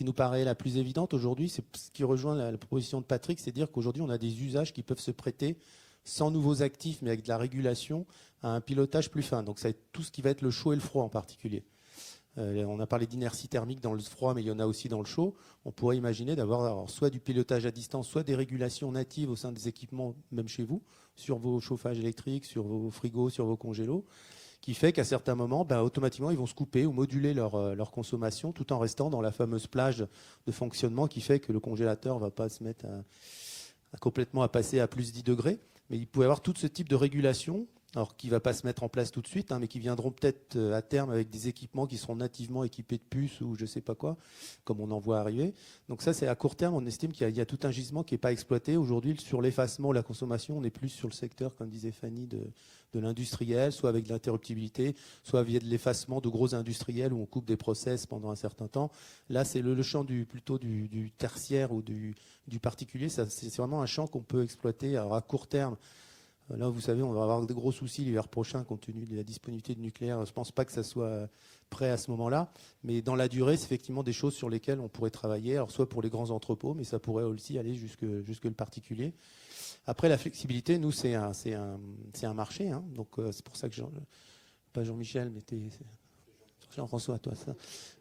Speaker 2: nous paraît la plus évidente aujourd'hui, c'est ce qui rejoint la proposition de Patrick, c'est dire qu'aujourd'hui, on a des usages qui peuvent se prêter sans nouveaux actifs, mais avec de la régulation, à un pilotage plus fin. Donc, ça va être tout ce qui va être le chaud et le froid en particulier. On a parlé d'inertie thermique dans le froid, mais il y en a aussi dans le chaud. On pourrait imaginer d'avoir soit du pilotage à distance, soit des régulations natives au sein des équipements, même chez vous, sur vos chauffages électriques, sur vos frigos, sur vos congélos, qui fait qu'à certains moments, automatiquement, ils vont se couper ou moduler leur consommation tout en restant dans la fameuse plage de fonctionnement qui fait que le congélateur ne va pas se mettre complètement à passer à plus 10 degrés. Mais il peut y avoir tout ce type de régulation alors qui ne va pas se mettre en place tout de suite, mais qui viendront peut-être à terme avec des équipements qui seront nativement équipés de puces ou je ne sais pas quoi, comme on en voit arriver. Donc ça, c'est à court terme, on estime qu'il y a tout un gisement qui n'est pas exploité. Aujourd'hui, sur l'effacement ou la consommation, on est plus sur le secteur, comme disait Fanny, de l'industriel, soit avec de l'interruptibilité, soit via de l'effacement de gros industriels où on coupe des process pendant un certain temps. Là, c'est le champ plutôt du tertiaire ou du particulier. C'est vraiment un champ qu'on peut exploiter à court terme. Là, vous savez, on va avoir de gros soucis l'hiver prochain compte tenu de la disponibilité de nucléaire. Je ne pense pas que ça soit prêt à ce moment-là. Mais dans la durée, c'est effectivement des choses sur lesquelles on pourrait travailler. Alors, soit pour les grands entrepôts, mais ça pourrait aussi aller jusque le particulier. Après, la flexibilité, nous, c'est un marché. Donc, c'est pour ça que pas Jean-Michel, mais Jean-François, toi, ça.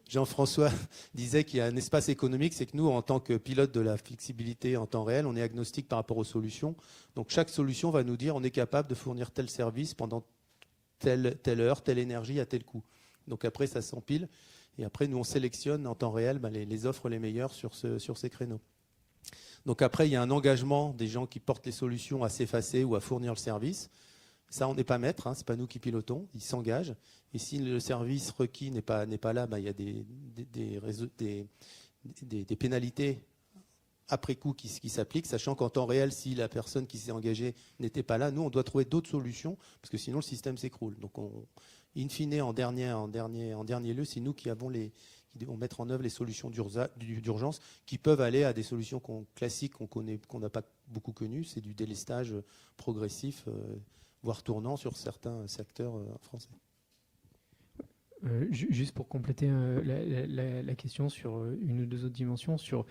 Speaker 2: Jean-François disait qu'il y a un espace économique, c'est que nous, en tant que pilote de la flexibilité en temps réel, on est agnostique par rapport aux solutions. Donc chaque solution va nous dire on est capable de fournir tel service pendant telle heure, telle énergie à tel coût. Donc après, ça s'empile. Et après, nous, on sélectionne en temps réel les offres les meilleures sur ces créneaux. Donc après, il y a un engagement des gens qui portent les solutions à s'effacer ou à fournir le service. Ça, on n'est pas maître, ce n'est pas nous qui pilotons, ils s'engagent. Et si le service requis n'est pas là, il y a des pénalités après coup qui s'appliquent, sachant qu'en temps réel, si la personne qui s'est engagée n'était pas là, nous, on doit trouver d'autres solutions, parce que sinon le système s'écroule. Donc, in fine, en dernier lieu, c'est nous qui devons mettre en œuvre les solutions d'urgence qui peuvent aller à des solutions classiques qu'on n'a pas beaucoup connues. C'est du délestage progressif, voire tournant sur certains secteurs français.
Speaker 4: Juste pour compléter la question sur une ou deux autres dimensions, sur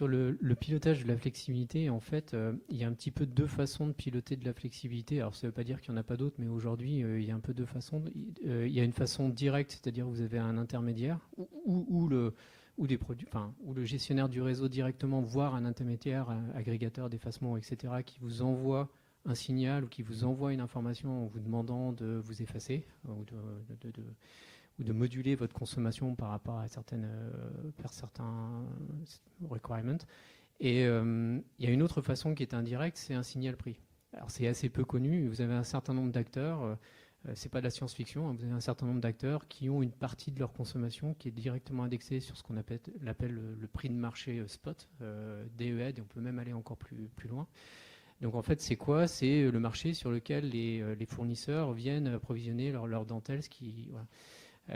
Speaker 4: le pilotage de la flexibilité, en fait, il y a un petit peu deux façons de piloter de la flexibilité. Alors, ça ne veut pas dire qu'il n'y en a pas d'autres, mais aujourd'hui, il y a un peu deux façons. Il y a une façon directe, c'est-à-dire que vous avez un intermédiaire ou le gestionnaire du réseau directement, voire un intermédiaire, un agrégateur d'effacement, etc., qui vous envoie un signal ou qui vous envoie une information en vous demandant de vous effacer ou de moduler votre consommation par rapport à certains requirements. Et il y a une autre façon qui est indirecte, c'est un signal prix. Alors c'est assez peu connu, vous avez un certain nombre d'acteurs, c'est pas de la science-fiction, vous avez un certain nombre d'acteurs qui ont une partie de leur consommation qui est directement indexée sur ce qu'on appelle le prix de marché spot, DED, et on peut même aller encore plus loin. Donc en fait, c'est quoi? C'est le marché sur lequel les fournisseurs viennent approvisionner leur dentelle. Voilà.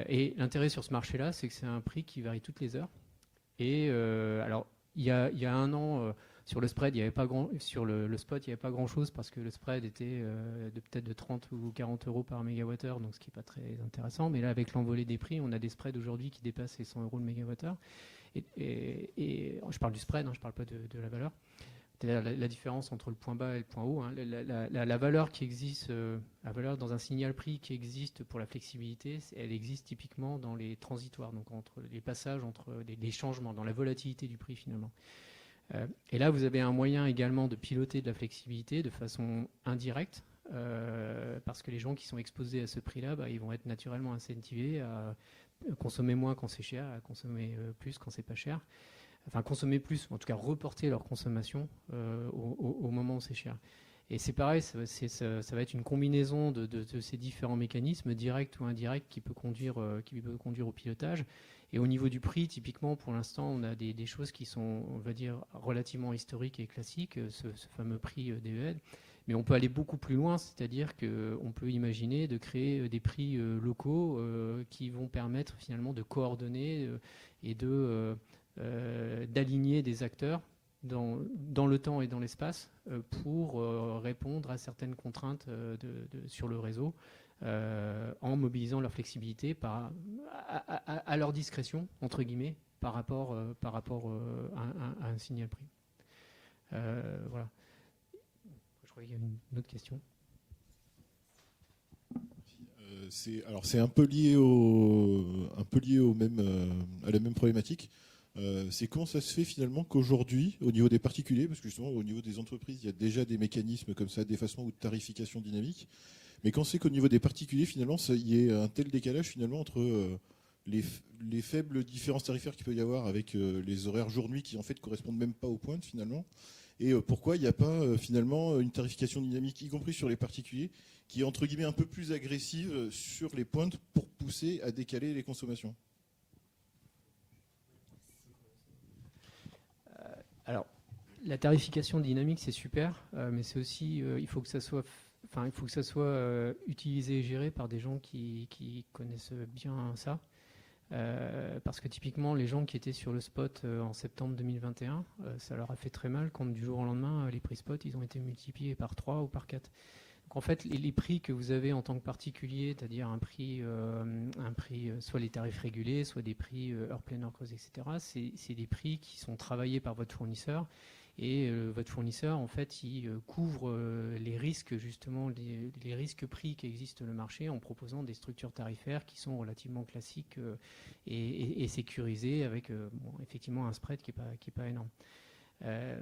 Speaker 4: Et l'intérêt sur ce marché-là, c'est que c'est un prix qui varie toutes les heures. Et alors, il y a un an, sur le spread, il y avait pas sur le spot, il n'y avait pas grand-chose parce que le spread était peut-être de 30 ou 40 euros par mégawattheure, donc ce qui n'est pas très intéressant. Mais là, avec l'envolée des prix, on a des spreads aujourd'hui qui dépassent les 100 euros le mégawattheure. Et je parle du spread, je ne parle pas de la valeur. C'est-à-dire la différence entre le point bas et le point haut. La valeur qui existe, la valeur dans un signal prix qui existe pour la flexibilité, elle existe typiquement dans les transitoires, donc entre les passages, entre les changements, dans la volatilité du prix finalement. Et là, vous avez un moyen également de piloter de la flexibilité de façon indirecte, parce que les gens qui sont exposés à ce prix-là, ils vont être naturellement incentivés à consommer moins quand c'est cher, à consommer plus quand c'est pas cher. Enfin, consommer plus, ou en tout cas reporter leur consommation au moment où c'est cher. Et c'est pareil, ça va être une combinaison de ces différents mécanismes, directs ou indirects, qui peut conduire au pilotage. Et au niveau du prix, typiquement, pour l'instant, on a des choses qui sont, on va dire, relativement historiques et classiques, ce fameux prix DED. Mais on peut aller beaucoup plus loin, c'est-à-dire qu'on peut imaginer de créer des prix locaux qui vont permettre finalement de coordonner et d'aligner des acteurs dans le temps et dans l'espace pour répondre à certaines contraintes sur le réseau en mobilisant leur flexibilité à leur discrétion, entre guillemets, par rapport à un signal prix. Voilà. Je crois qu'il y a une autre question.
Speaker 7: C'est un peu lié à la même problématique. C'est comment ça se fait finalement qu'aujourd'hui, au niveau des particuliers, parce que justement au niveau des entreprises, il y a déjà des mécanismes comme ça d'effacement ou de tarification dynamique, mais quand c'est qu'au niveau des particuliers, finalement, il y ait un tel décalage finalement entre les faibles différences tarifaires qu'il peut y avoir avec les horaires jour-nuit qui en fait correspondent même pas aux pointes finalement, Et pourquoi il n'y a pas finalement une tarification dynamique, y compris sur les particuliers, qui est entre guillemets un peu plus agressive sur les pointes pour pousser à décaler les consommations?
Speaker 4: Alors, la tarification dynamique, c'est super, mais c'est aussi, il faut que ça soit utilisé et géré par des gens qui connaissent bien ça. Parce que typiquement, les gens qui étaient sur le spot en septembre 2021, ça leur a fait très mal quand du jour au lendemain, les prix spot, ils ont été multipliés par 3 ou par 4. Donc en fait, les prix que vous avez en tant que particulier, c'est-à-dire un prix soit les tarifs régulés, soit des prix heure pleine, heure creuse, etc., c'est des prix qui sont travaillés par votre fournisseur. Et votre fournisseur, en fait, il couvre les risques, justement, les risques prix qui existent sur le marché en proposant des structures tarifaires qui sont relativement classiques et sécurisées avec effectivement un spread qui est pas énorme.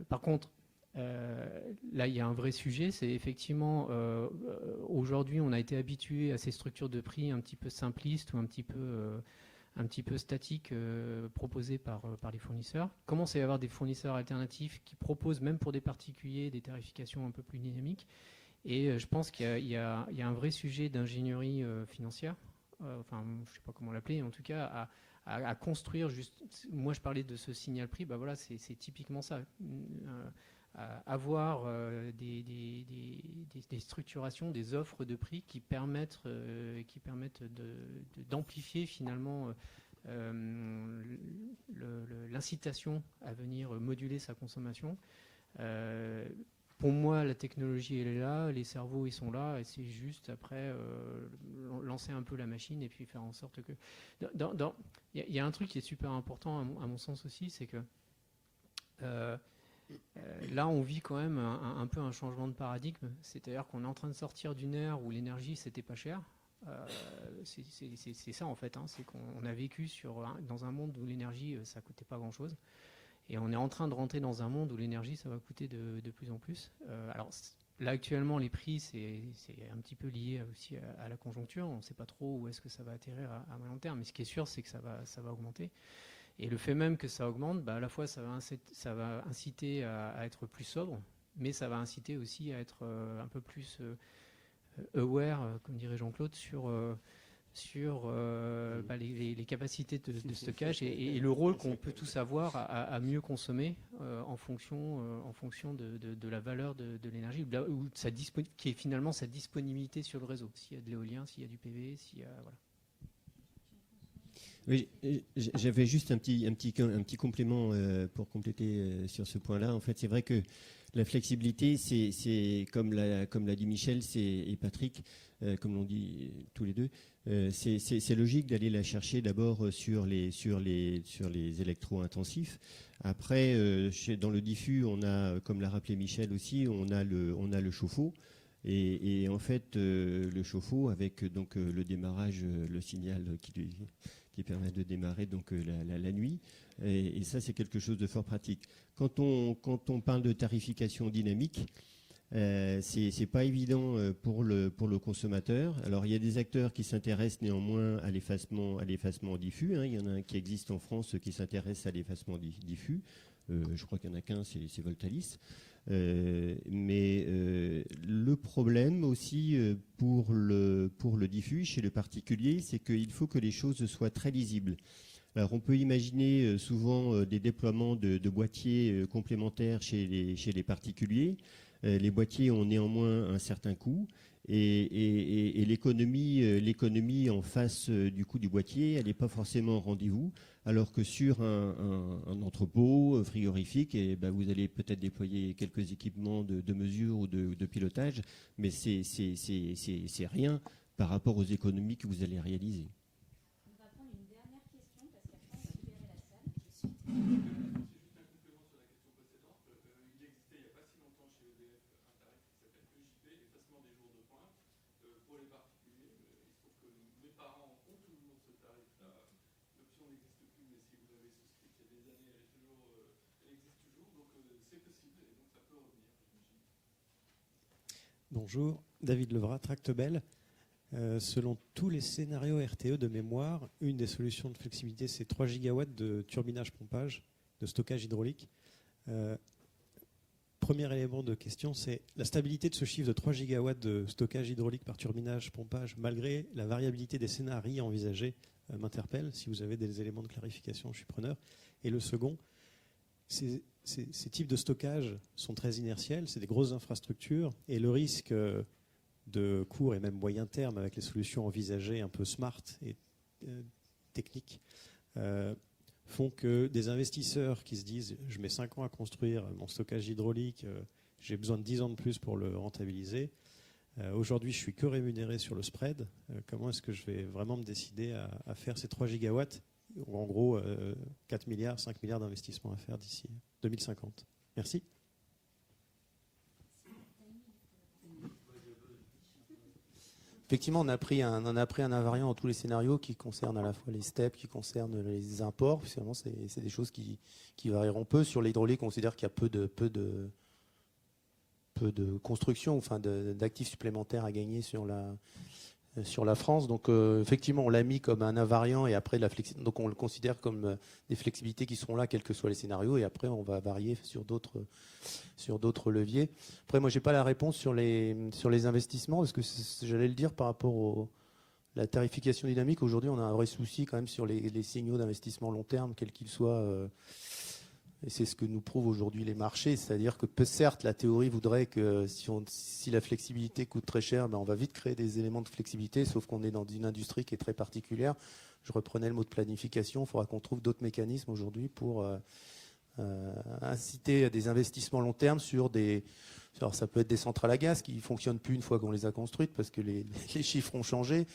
Speaker 4: Par contre, là, il y a un vrai sujet, c'est effectivement, aujourd'hui, on a été habitué à ces structures de prix un petit peu simplistes ou un petit peu statiques proposées par les fournisseurs. Il commence à y avoir des fournisseurs alternatifs qui proposent, même pour des particuliers, des tarifications un peu plus dynamiques. Et je pense qu'il y a un vrai sujet d'ingénierie financière, enfin, je ne sais pas comment l'appeler, en tout cas, à construire juste. Moi, je parlais de ce signal prix, bah voilà, c'est typiquement ça. Avoir des structurations, des offres de prix qui permettent d'amplifier finalement l'incitation à venir moduler sa consommation. Pour moi, la technologie, elle est là, les cerveaux, ils sont là, et c'est juste après lancer un peu la machine et puis faire en sorte que... Il y a un truc qui est super important à mon sens aussi, c'est que là, on vit quand même un peu un changement de paradigme, c'est-à-dire qu'on est en train de sortir d'une ère où l'énergie, c'était pas cher. C'est ça en fait, hein, c'est qu'on a vécu dans un monde où l'énergie, ça coûtait pas grand-chose. Et on est en train de rentrer dans un monde où l'énergie, ça va coûter de plus en plus. Alors là, actuellement, les prix, c'est un petit peu lié aussi à la conjoncture. On ne sait pas trop où est-ce que ça va atterrir à moyen terme. Mais ce qui est sûr, c'est que ça va augmenter. Et le fait même que ça augmente, bah, à la fois, ça va inciter à être plus sobre, mais ça va inciter aussi à être un peu plus aware, comme dirait Jean-Claude, sur les capacités de stockage et le rôle qu'on peut tous avoir à mieux consommer en fonction de la valeur de l'énergie, ou qui est finalement sa disponibilité sur le réseau. S'il y a de l'éolien, s'il y a du PV, s'il y a... Voilà.
Speaker 3: Oui, j'avais juste un petit complément pour compléter sur ce point-là. En fait, c'est vrai que la flexibilité, c'est comme l'a dit Michel et Patrick, comme l'ont dit tous les deux, c'est logique d'aller la chercher d'abord sur les électro-intensifs. Après, dans le diffus, on a, comme l'a rappelé Michel aussi, on a le chauffe-eau. Et en fait, le chauffe-eau avec donc le démarrage, le signal qui permet de démarrer donc la nuit. Et ça, c'est quelque chose de fort pratique. Quand on parle de tarification dynamique, c'est pas évident pour le consommateur. Alors, il y a des acteurs qui s'intéressent néanmoins à l'effacement diffus. Hein. Il y en a un qui existe en France qui s'intéresse à l'effacement diffus. Je crois qu'il n'y en a qu'un, c'est Voltalis. Mais le problème aussi pour le diffus chez le particulier, c'est qu'il faut que les choses soient très lisibles. Alors on peut imaginer souvent des déploiements de boîtiers complémentaires chez les particuliers. Les boîtiers ont néanmoins un certain coût et l'économie en face du coût du boîtier, elle n'est pas forcément au rendez-vous. Alors que sur un entrepôt frigorifique, vous allez peut-être déployer quelques équipements de mesure ou de pilotage, mais c'est rien par rapport aux économies que vous allez réaliser.
Speaker 1: On va prendre une dernière question parce qu'après on va libérer la salle.
Speaker 8: Bonjour, David Levrat, Tractebel. Selon tous les scénarios RTE de mémoire, une des solutions de flexibilité, c'est 3 gigawatts de turbinage-pompage, de stockage hydraulique. premier élément de question, c'est la stabilité de ce chiffre de 3 gigawatts de stockage hydraulique par turbinage, pompage, malgré la variabilité des scénarios envisagés, m'interpelle. Si vous avez des éléments de clarification, je suis preneur. Et le second, ces types de stockage sont très inertiels, c'est des grosses infrastructures, et le risque de court et même moyen terme avec les solutions envisagées un peu smart et techniques font que des investisseurs qui se disent je mets 5 ans à construire mon stockage hydraulique, j'ai besoin de 10 ans de plus pour le rentabiliser. Aujourd'hui, je suis que rémunéré sur le spread. Comment est-ce que je vais vraiment me décider à faire ces 3 gigawatts, ou en gros 4 milliards, 5 milliards d'investissements à faire d'ici 2050? Merci.
Speaker 2: Effectivement, on a pris un invariant dans tous les scénarios qui concernent à la fois les steps, qui concernent les imports. Finalement, c'est des choses qui varieront peu. Sur l'hydraulique, on considère qu'il y a peu de construction, enfin d'actifs supplémentaires à gagner sur la France. Donc effectivement, on l'a mis comme un invariant et après donc on le considère comme des flexibilités qui seront là quels que soient les scénarios et après on va varier sur d'autres leviers. Après, moi, j'ai pas la réponse sur les investissements parce que j'allais le dire par rapport la tarification dynamique. Aujourd'hui, on a un vrai souci quand même sur les signaux d'investissement long terme, quels qu'ils soient. Et c'est ce que nous prouvent aujourd'hui les marchés, c'est-à-dire que certes, la théorie voudrait que si la flexibilité coûte très cher, on va vite créer des éléments de flexibilité, sauf qu'on est dans une industrie qui est très particulière. Je reprenais le mot de planification, il faudra qu'on trouve d'autres mécanismes aujourd'hui pour inciter à des investissements long terme sur alors ça peut être des centrales à gaz qui ne fonctionnent plus une fois qu'on les a construites parce que les chiffres ont changé,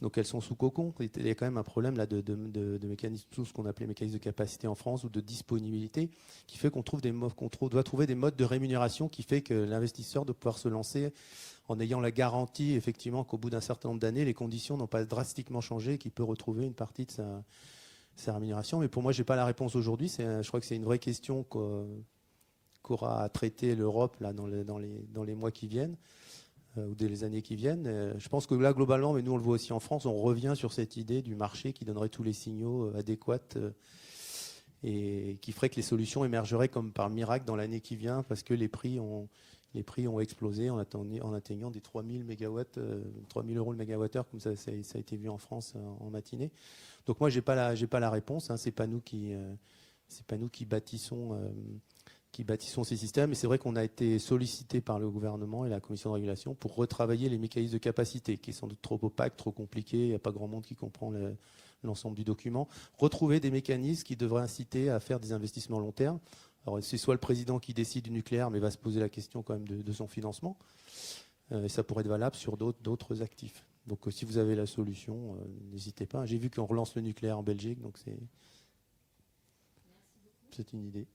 Speaker 2: donc elles sont sous cocon. Il y a quand même un problème là de mécanisme, tout ce qu'on appelait mécanisme de capacité en France ou de disponibilité, qui fait qu'on doit trouver des modes de rémunération qui fait que l'investisseur doit pouvoir se lancer en ayant la garantie effectivement qu'au bout d'un certain nombre d'années, les conditions n'ont pas drastiquement changé et qu'il peut retrouver une partie de sa rémunération. Mais pour moi, je n'ai pas la réponse aujourd'hui. Je crois que c'est une vraie question qu'aura à traiter l'Europe là, dans les mois qui viennent ou dans les années qui viennent. Je pense que là, globalement, mais nous on le voit aussi en France, on revient sur cette idée du marché qui donnerait tous les signaux adéquats et qui ferait que les solutions émergeraient comme par miracle dans l'année qui vient parce que les prix ont explosé en atteignant des 3000 megawatts, 3000 euros le mégawattheure, comme ça a été vu en France en matinée. Donc moi, j'ai pas la réponse. C'est pas nous qui bâtissons ces systèmes. Et c'est vrai qu'on a été sollicité par le gouvernement et la commission de régulation pour retravailler les mécanismes de capacité, qui sont sans doute trop opaques, trop compliqués. Il n'y a pas grand monde qui comprend l'ensemble du document. Retrouver des mécanismes qui devraient inciter à faire des investissements long terme. Alors, c'est soit le président qui décide du nucléaire, mais va se poser la question quand même de son financement. Et ça pourrait être valable sur d'autres actifs. Donc, si vous avez la solution, n'hésitez pas. J'ai vu qu'on relance le nucléaire en Belgique, donc c'est une idée.